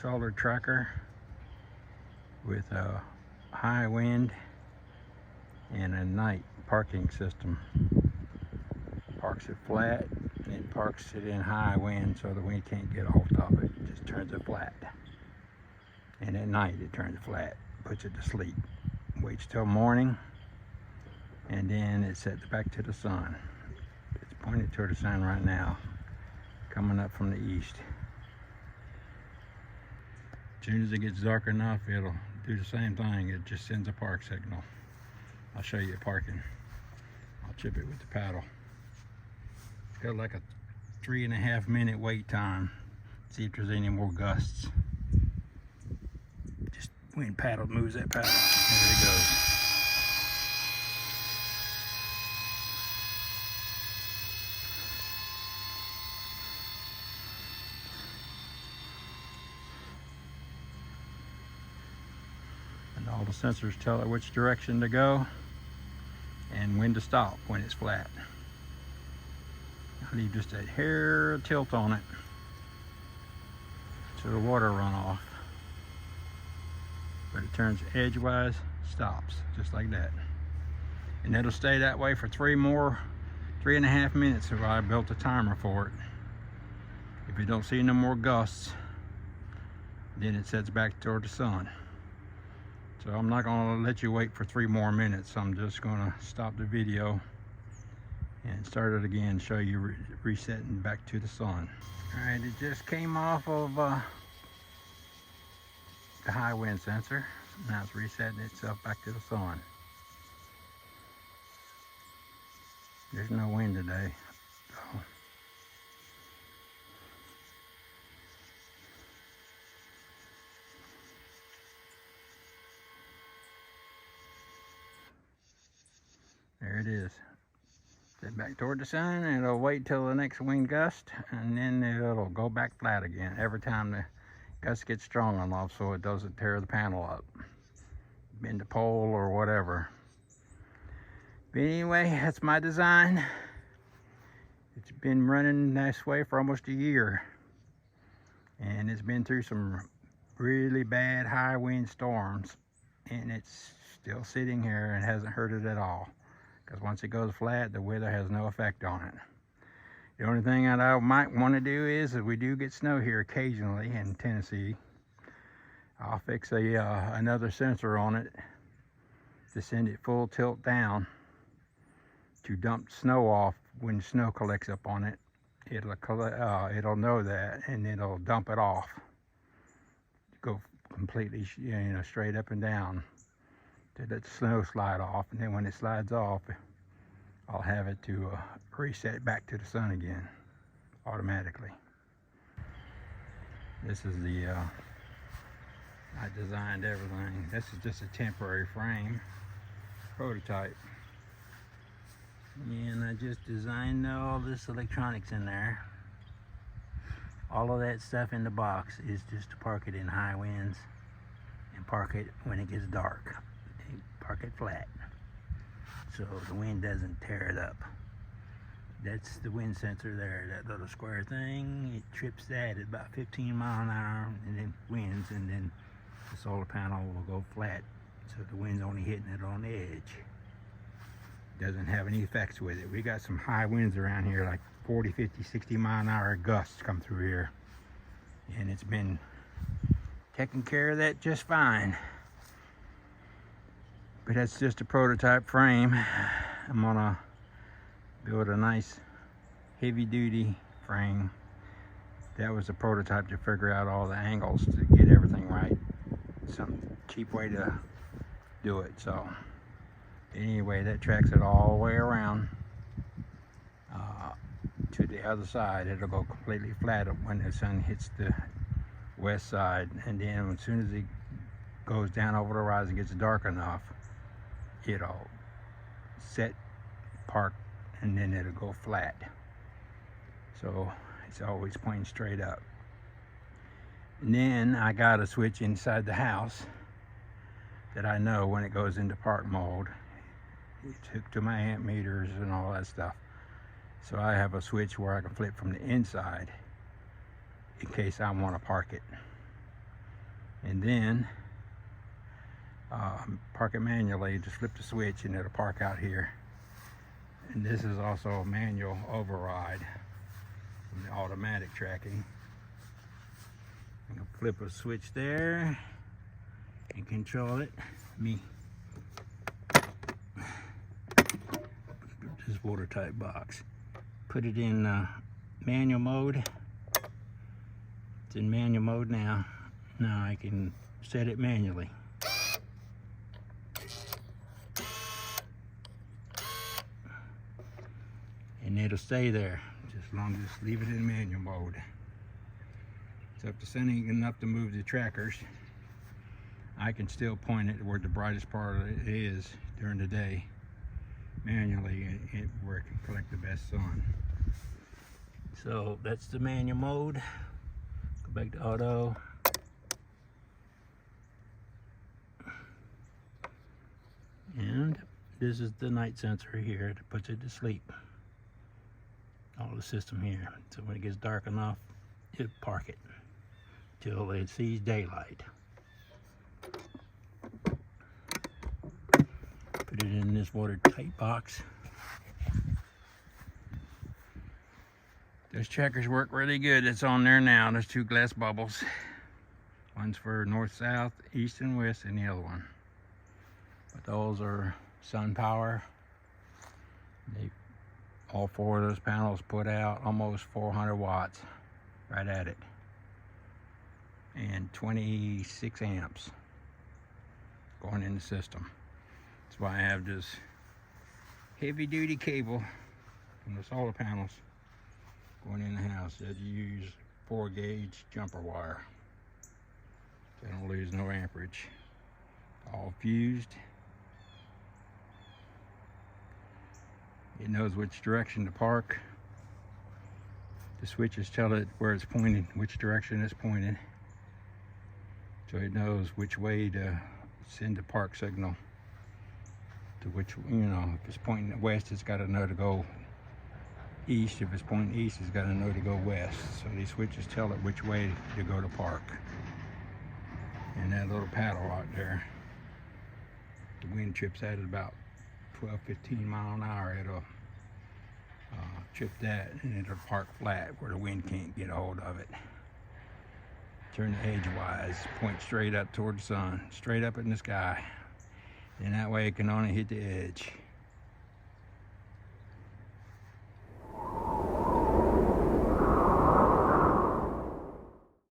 solar tracker with a high wind and a night parking system. Parks it flat and it parks it in high wind so the wind can't get off of it. It just turns it flat. And at night it turns it flat, puts it to sleep. Waits till morning and then it sets back to the sun. It's pointed toward the sun right now, coming up from the east. As soon as it gets dark enough, it'll do the same thing. It just sends a park signal. I'll show you parking. I'll chip it with the paddle. It's got like a 3.5 minute wait time. See if there's any more gusts. Just wind paddle moves that paddle. There it goes. And all the sensors tell it which direction to go and when to stop when it's flat. I leave just a hair tilt on it so the water run off. But it turns edgewise, stops, just like that. And it'll stay that way for 3.5 minutes if I built a timer for it. If you don't see no more gusts, then it sets back toward the sun. So I'm not gonna let you wait for 3 more minutes. I'm just gonna stop the video and start it again, show you resetting back to the sun. All right, it just came off of the high wind sensor. Now it's resetting itself back to the sun. There's no wind today, so. There it is. Set back toward the sun, and it'll wait till the next wind gust, and then it'll go back flat again every time the gust gets strong enough so it doesn't tear the panel up, bend the pole or whatever. But anyway, that's my design. It's been running this way for almost a year, and it's been through some really bad high wind storms, and it's still sitting here and hasn't hurt it at all. Because once it goes flat, the weather has no effect on it. The only thing that I might want to do is, if we do get snow here occasionally in Tennessee, I'll fix another sensor on it to send it full tilt down to dump snow off. When snow collects up on it, it'll know that, and it'll dump it off. Go completely, straight up and down to let the snow slide off, and then when it slides off, I'll have it to reset back to the sun again automatically. This is I designed everything. This is just a temporary frame prototype, and I just designed all this electronics in there. All of that stuff in the box is just to park it in high winds and park it when it gets dark. Park it flat so the wind doesn't tear it up. That's the wind sensor there, that little square thing. It trips that at about 15 miles an hour, and then winds, and then the solar panel will go flat so the wind's only hitting it on the edge. Doesn't have any effects with it. We got some high winds around here, like 40, 50, 60 mile an hour gusts come through here, and it's been taking care of that just fine. But that's just a prototype frame. I'm gonna build a nice heavy-duty frame. That was a prototype to figure out all the angles to get everything right. Some cheap way to do it. So anyway, that tracks it all the way around to the other side. It'll go completely flat when the sun hits the west side, and then as soon as it goes down over the horizon, gets dark enough, it'll set, park, and then it'll go flat. So it's always pointing straight up. And then I got a switch inside the house that I know when it goes into park mode. It's hooked to my amp meters and all that stuff. So I have a switch where I can flip from the inside in case I want to park it. And then park it manually. Just flip the switch and it'll park out here. And this is also a manual override from the automatic tracking. I'm gonna flip a switch there and control it. This watertight box. Put it in manual mode. It's in manual mode now. Now I can set it manually. And it'll stay there just as long as just leave it in manual mode. So if the sun ain't enough to move the trackers, I can still point it where the brightest part of it is during the day manually, where it can collect the best sun. So that's the manual mode. Go back to auto. And this is the night sensor here that puts it to sleep. All the system here. So when it gets dark enough, it'll park it till it sees daylight. Put it in this watertight box. Those checkers work really good. It's on there now. There's 2 glass bubbles. One's for north, south, east, and west, and the other one. But those are sun power. All 4 of those panels put out almost 400 watts right at it. And 26 amps going in the system. That's why I have this heavy duty cable from the solar panels going in the house. That you use 4-gauge jumper wire. They don't lose no amperage. All fused. It knows which direction to park. The switches tell it where it's pointed, which direction it's pointed. So it knows which way to send the park signal. To which, if it's pointing west, it's got to know to go east. If it's pointing east, it's got to know to go west. So these switches tell it which way to go to park. And that little paddle out there, the wind trips at it about 12-15 miles an hour. It'll trip that and it'll park flat where the wind can't get a hold of it. Turn it edgewise, point straight up toward the sun, straight up in the sky. And that way it can only hit the edge.